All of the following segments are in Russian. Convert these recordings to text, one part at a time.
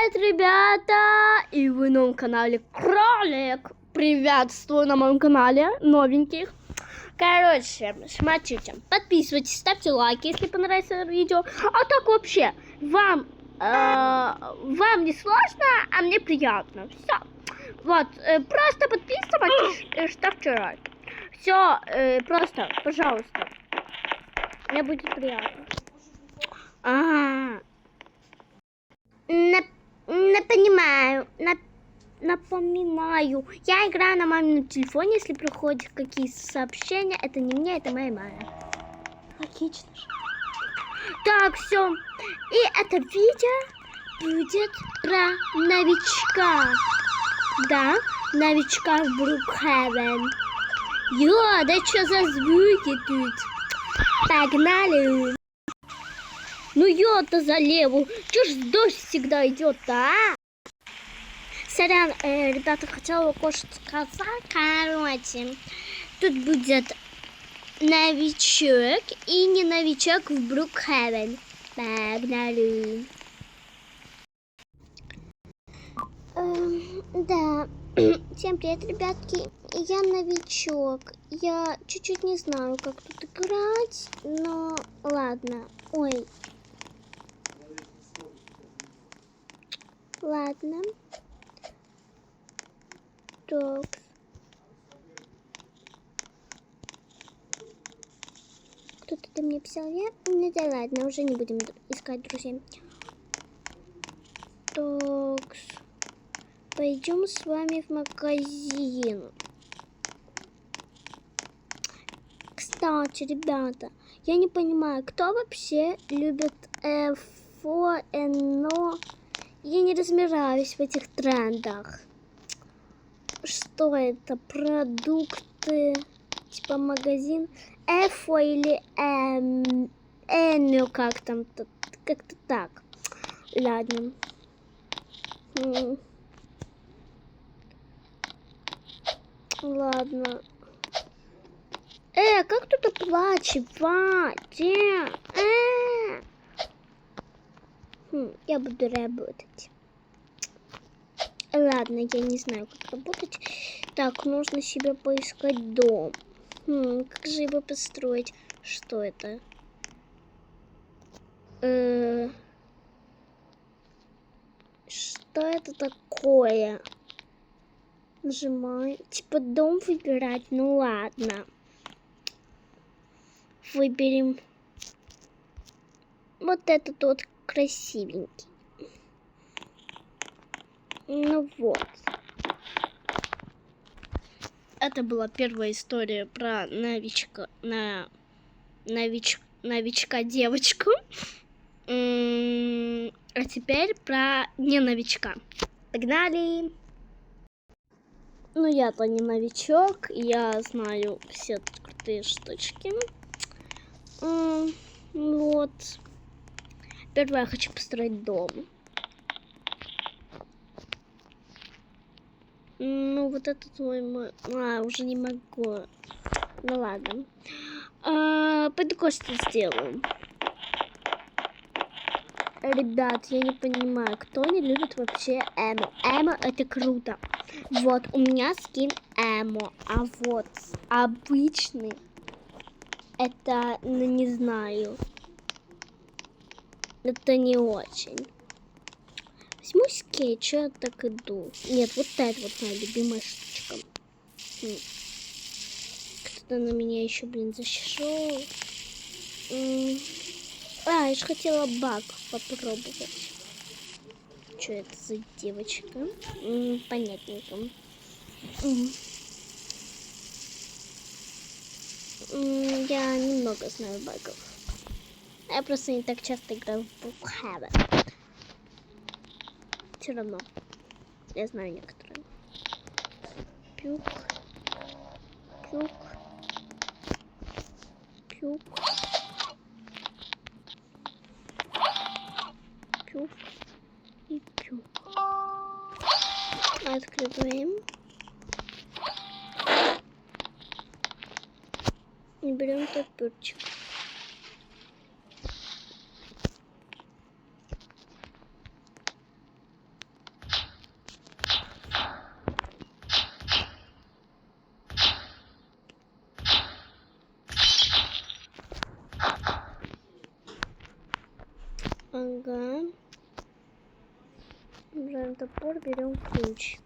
Привет, ребята! И вы на моем канале Кролик. Приветствую на моем канале новеньких. Короче, смотрите, подписывайтесь, ставьте лайки, если понравилось это видео. А так вообще, вам не сложно, а мне приятно. Все. Вот, просто подписывайтесь и ставьте лайк. Все, просто, пожалуйста. Мне будет приятно. Не понимаю. Напоминаю. Я играю на мамином телефоне. Если приходят какие-то сообщения, это не мне, это моя мама. Логично же. Так, все. И это видео будет про новичка. Да, новичка в Брукхевен. Йо, да что за звуки тут? Погнали. Ну я-то за левую. Чё ж дождь всегда идет-то, а? Сорян, ребята, хотела кое-что сказать. Короче, тут будет новичок и не новичок в Брукхевен. Погнали. Да, всем привет, ребятки. Я новичок. Я чуть-чуть не знаю, как тут играть, но ладно. Ой. Ладно. Так. Кто-то там мне писал, я? Ну да ладно, уже не будем искать друзей. Так. Пойдем с вами в магазин. Кстати, ребята, я не понимаю, кто вообще любит ФНО. Я не разбираюсь в этих трендах. Что это? Продукты, типа магазин Эфо или Эню, как там-то, как-то так. Ладно. Ладно. Как тут оплачивать? Я буду работать. Ладно, я не знаю, как работать. Так, нужно себе поискать дом. Как же его построить? Что это? Что это такое? Нажимаю. Типа дом выбирать. Ну ладно. Выберем вот этот вот красивенький. Ну вот. Это была первая история про новичка, новичка девочку. А теперь про не новичка. Погнали! Ну я-то не новичок, я знаю все крутые штучки. Вот. Первое, я хочу построить дом. Ну, вот этот мой... уже не могу. Ну, ладно. Пойду кое-что сделаю. Ребят, я не понимаю, кто не любит вообще эмо. Эмо это круто. Вот, у меня скин эмо. А вот обычный, это, ну, не знаю. Это не очень. Возьму скейт, что я так иду? Нет, вот это вот моя любимая штучка. Кто-то на меня еще, блин, зашел. Я же хотела баг попробовать. Что это за девочка? Понятненько. Я немного знаю багов. Я просто не так часто играю в Брукхевен. Все равно. Я знаю некоторые. Пюк. Пюк. Пюк. Пюк. И пюк. Открываем. И берем топорчик. Берем топор, берем ключ.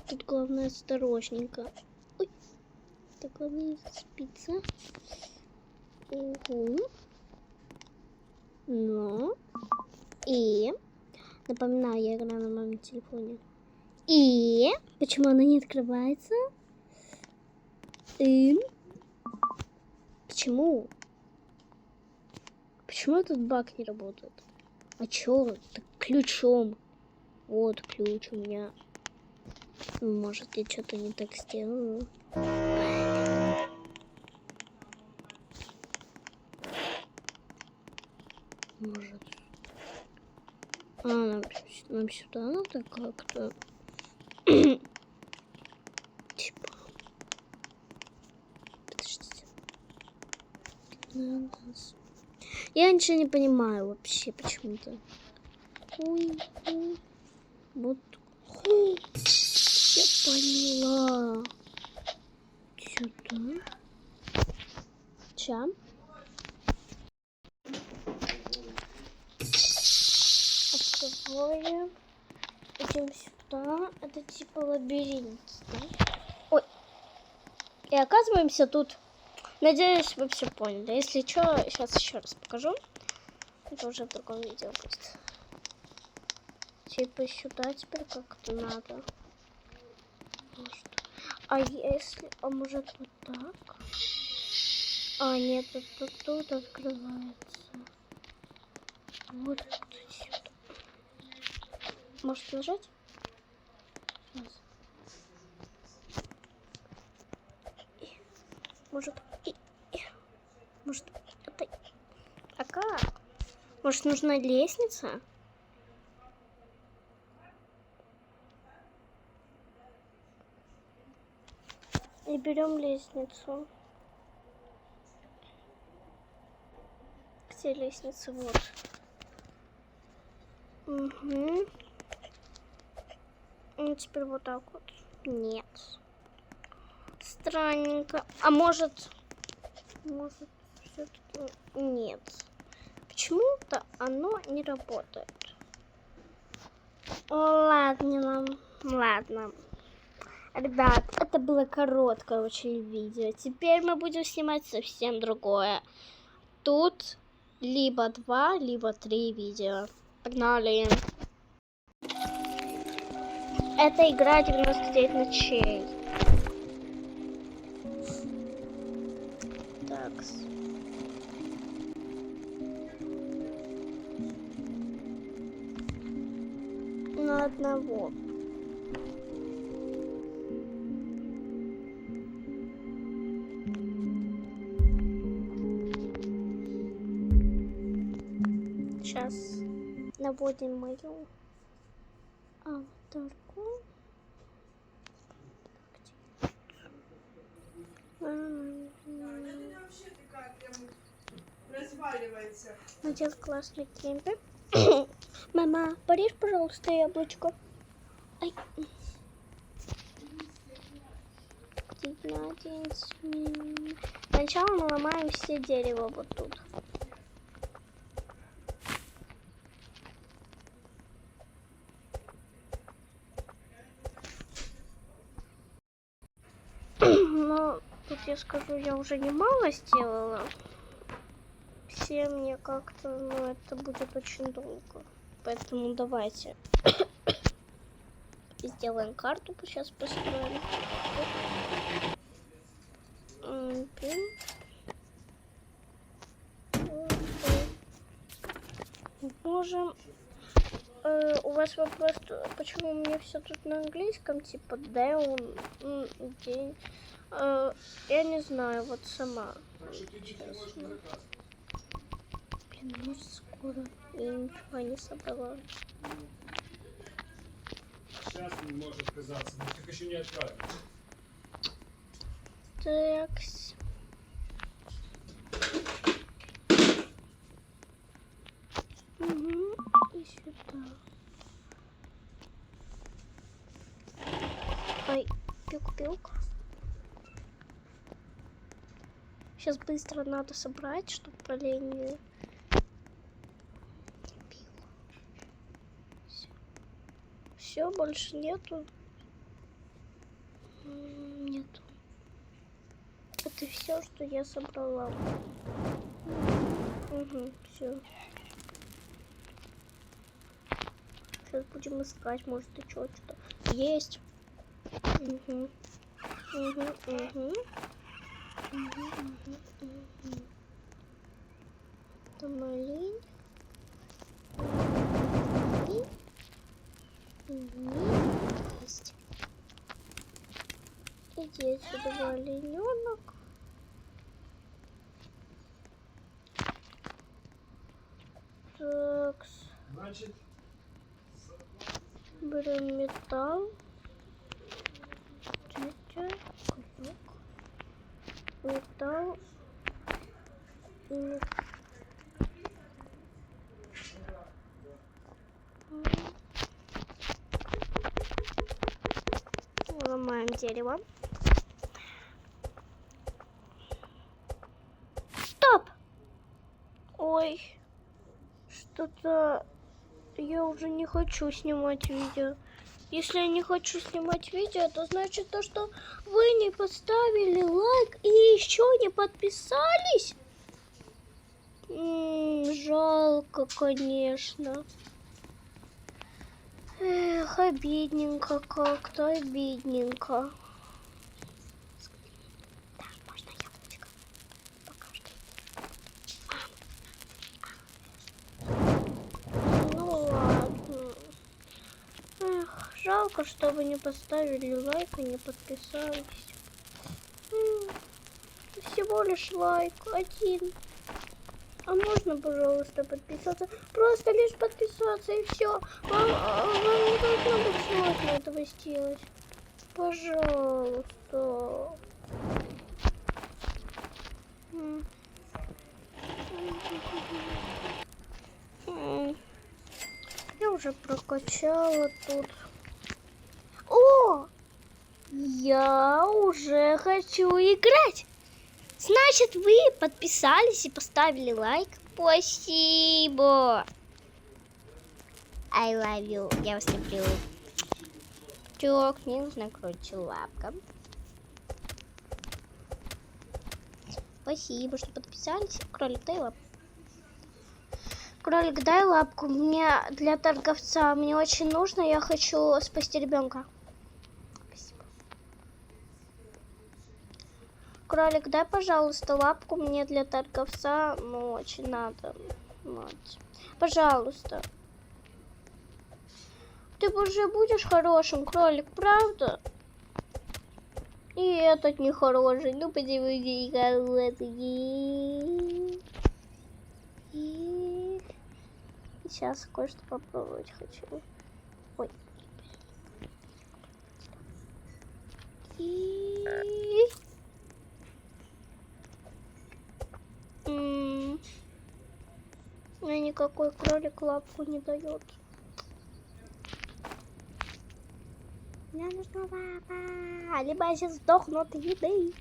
Тут главное осторожненько. Ой. Так, главное спица. Угу. Ну. И. Напоминаю, я играю на моем телефоне. И. Почему она не открывается? И. Почему? Почему этот баг не работает? А чё? Так ключом. Вот ключ у меня. Может, я что-то не так сделала? Может. А, нам сюда надо как-то. Типа. Подождите. Я ничего не понимаю вообще почему-то. Ой. Вот. Я поняла. Сюда. Ча. Открываем. Идем сюда. Это типа лабиринт, да? Ой. И оказываемся тут. Надеюсь, вы все поняли. Если что, сейчас еще раз покажу. Это уже в другом видео будет. Типа сюда теперь как-то надо. Может. А если... А может вот так? А, нет, это тут открывается. Вот сюда. Может нажать? Сейчас. Может... Может, это... А как? Может, нужна лестница? И берем лестницу. Где лестница? Вот. Угу. И теперь вот так вот. Нет. Странненько. А может все-таки нет. Почему-то оно не работает. Ладно. Ребят, это было короткое очень видео. Теперь мы будем снимать совсем другое. Тут либо 2, либо 3 видео. Погнали. Это игра 99 ночей. Так. На одного. Сейчас наводим мою аватарку. Надел классный кемпер. Мама, порежь, пожалуйста, яблочко. Ай. 11 минут. Сначала мы ломаем все дерево вот тут. Но тут я скажу, я уже немало сделала. Все мне как-то, ну, это будет очень долго. Поэтому давайте сделаем карту, сейчас построим. Можем. У вас вопрос, почему у меня все тут на английском, типа down, день. Я не знаю, вот сама. Блин, ну скоро. Я ничего не собрала. Сейчас не можешь отказаться, но их еще не отправили. Такс. Угу. И сюда. Ой, пюк-пюк. Сейчас быстро надо собрать, чтобы проленили. Все, больше нету. Нету. Это все, что я собрала. Угу, все. Сейчас будем искать, может еще что-то есть. Угу. Угу, угу. Тамалин. Есть. Иди отсюда, олененок. Так. Значит, Берем металл. Металл. И ломаем дерево. Стоп! Ой, что-то я уже не хочу снимать видео. Если я не хочу снимать видео, то значит то, что вы не поставили лайк и еще не подписались. Жалко, конечно. Эх, обидненько как-то, обидненько. Да, можно яблочко? Пока что. Ну ладно. Эх, жалко, что вы не поставили лайк и не подписались. Всего лишь лайк один. А можно, пожалуйста, подписаться? Просто лишь подписаться и все. Вам не должно быть сложно этого сделать. Пожалуйста. Я уже прокачала тут. О! Я уже хочу играть. Значит, вы подписались и поставили лайк. Спасибо. I love you. Я вас люблю. Так, мне нужно крутить лапком. Спасибо, что подписались. Кролик, дай лапку. Кролик, дай лапку. Мне для торговца. Мне очень нужно. Я хочу спасти ребенка. Кролик, дай, пожалуйста, лапку мне для торговца. Ну, очень надо. Вот. Пожалуйста. Ты уже будешь хорошим, кролик, правда? И этот нехороший. Ну, подивись, хороший. И сейчас кое-что попробовать хочу. Ой. И... Мне никакой кролик лапку не дает. Мне нужна лапа. Либо я сейчас сдохну от еды.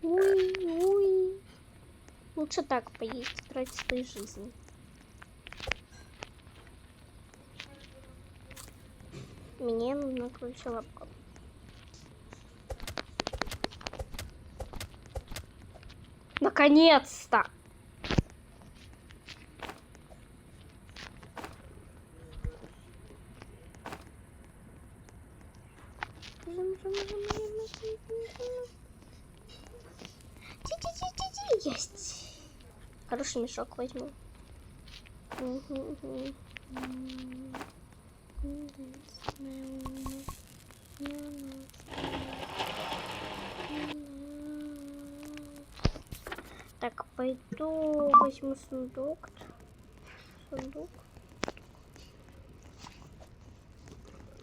Уй. Лучше так поесть, тратить свои жизни. Мне нужна круче лапка. Наконец-то! Есть! Хороший мешок возьму. Так, пойду возьму сундук. Сундук.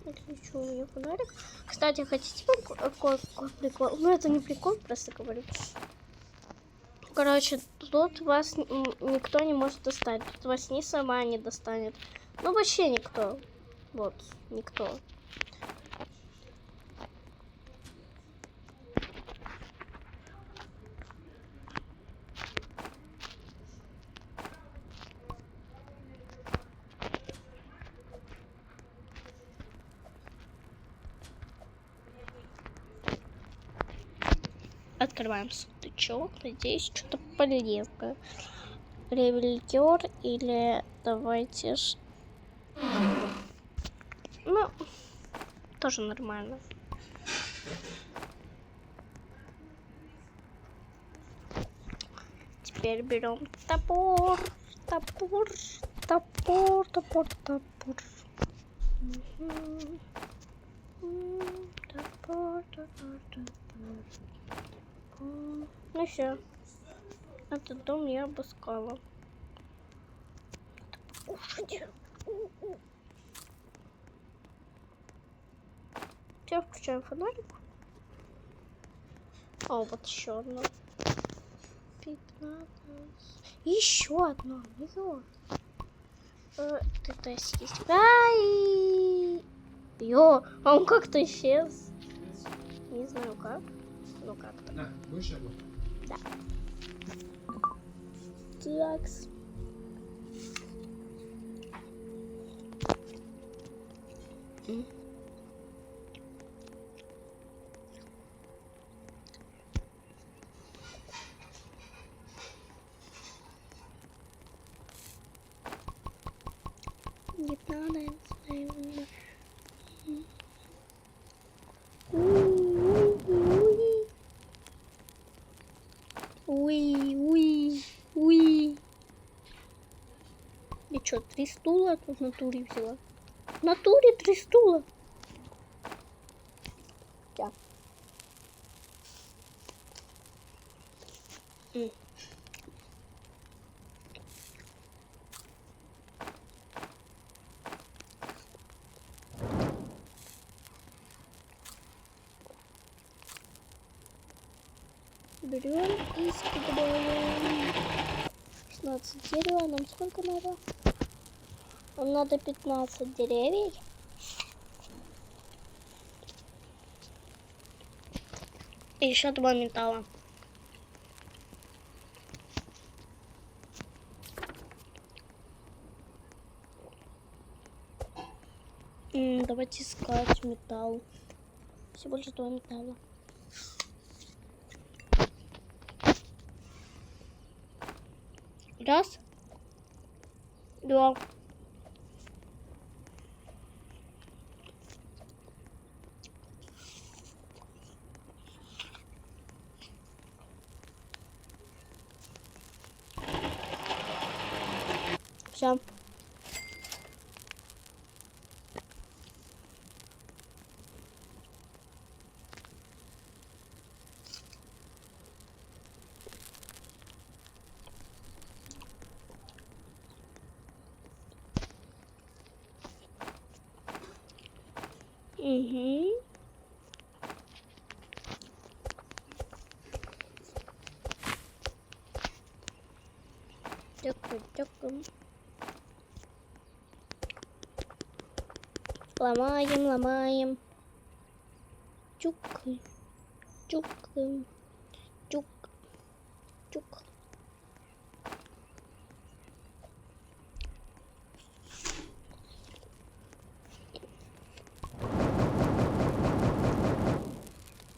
Отлично, у меня фонарик. Кстати, хотите прикол? Ну, это не прикол, просто говорю. Короче, тут вас никто не может достать. Тут вас ни сама не достанет. Ну, вообще никто. Вот, никто. Открываем сундучок. Надеюсь, что-то полезное. Револьвер или давайте... Ну, тоже нормально. Теперь берем топор. Топор. Топор. Топор. Топор. Топор. Топор. Топор. Ну все. Этот дом я обыскала. Кушать. Сейчас включаем фонарик. О, вот еще одно. 15. Еще одно. Внизу. Это есть. Ай! Йо, а он как-то исчез. Не знаю как. Ну как-то. На, будешь его? Да. Такс. Не надо. Уи. И что, 3 стула тут в натуре взяла? В натуре 3 стула. Да. Берем и скидываем. 16 дерева. Нам сколько надо? Нам надо 15 деревьев. И еще 2 металла. Давайте искать металл. Всего лишь 2 металла. Раз. 2. Все. Угу. Дякую. Ломаем. Чук.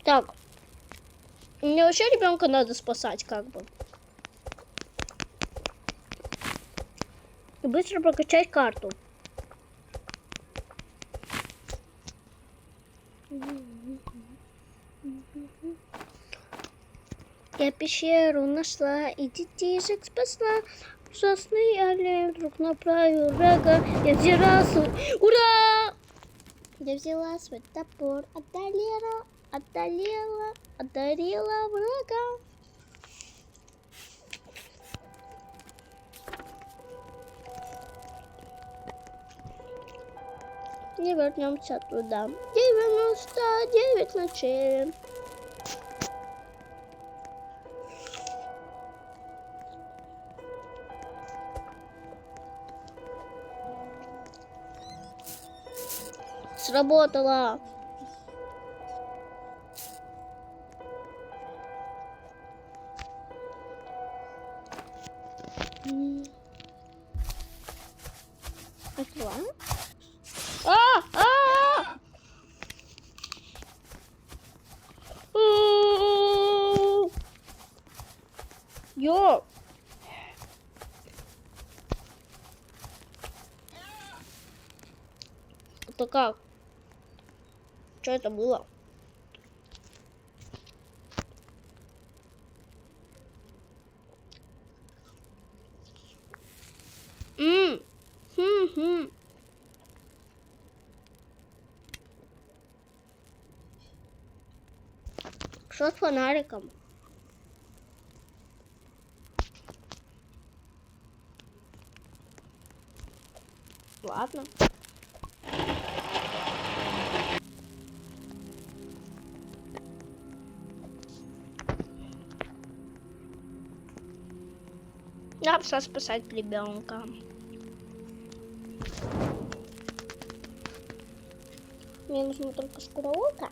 Так. Мне вообще ребенка надо спасать, как бы. И быстро прокачать карту. Я пещеру нашла и детишек спасла. Ужасный олень вдруг направил врага. Я взяла свой... Ура! Я взяла свой топор, одарила врага. И вернемся туда. 99 ночей. Сработало. Открываем. Это как? Что это было? Хм. Что с фонариком? Ладно. Я пошла спасать ребенка. Мне нужна только шкуролка.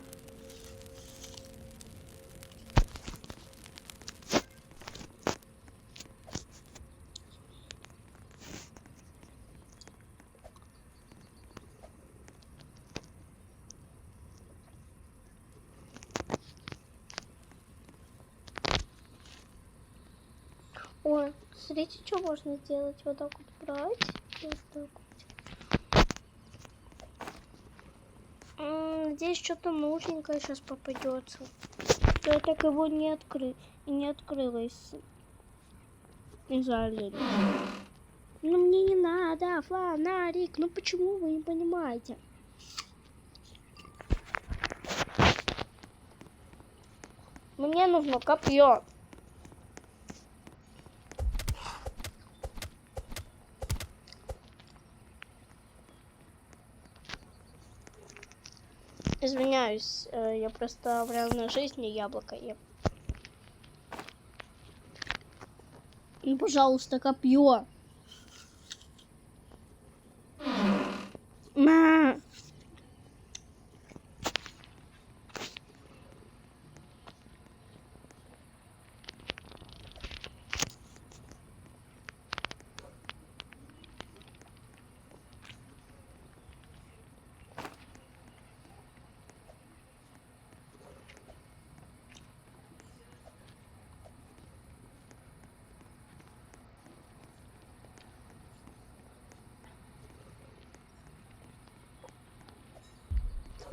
Ой, смотрите, что можно сделать. Вот так вот брать. Вот так вот. Здесь что-то нужненькое сейчас попадется. Я так его не открылось. Не знаю. Ну мне не надо фонарик. Ну почему вы не понимаете? Мне нужно копье. Извиняюсь, я просто в реальной жизни яблоко ем. Ну, пожалуйста, копье. На.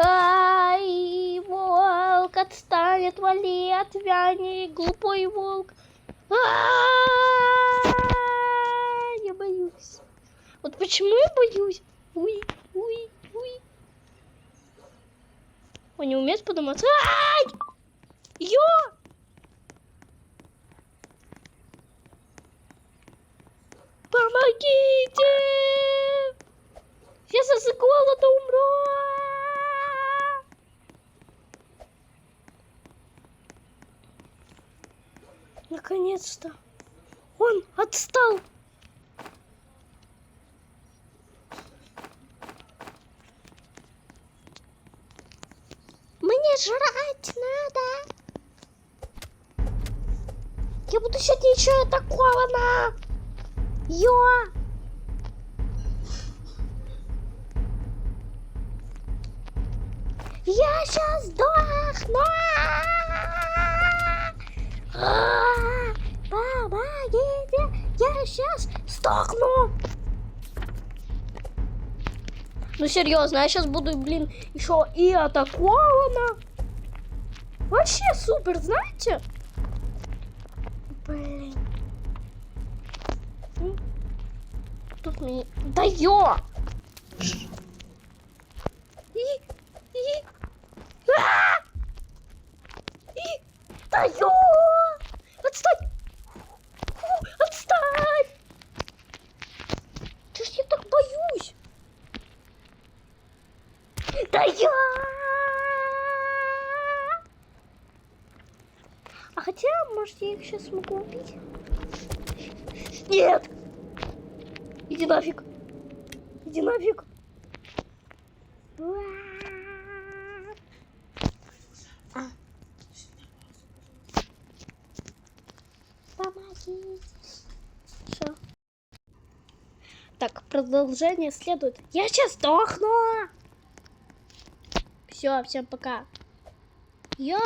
Ай, волк, отстань, отвали, отвяни, глупой волк. Я боюсь. Вот почему я боюсь? Уй. Он не умеет подумать. Ай! Помогите! Сейчас я с голода умру. Наконец-то. Он отстал. Мне жрать надо. Я буду сегодня еще атакована. Я сейчас сдохну. Помогите, я сейчас сдохну. Ну серьезно, я сейчас буду, блин, еще и атакована. Вообще супер, знаете? Блин. Тут мне... Да ё! Да ё! Отстань! Отстань! Чё ж я так боюсь? Да я! А хотя, может, я их сейчас смогу убить? Нет! Иди нафиг! Иди нафиг! Помогите! Все. Так, продолжение следует. Я сейчас сдохну! Все, всем пока. Я...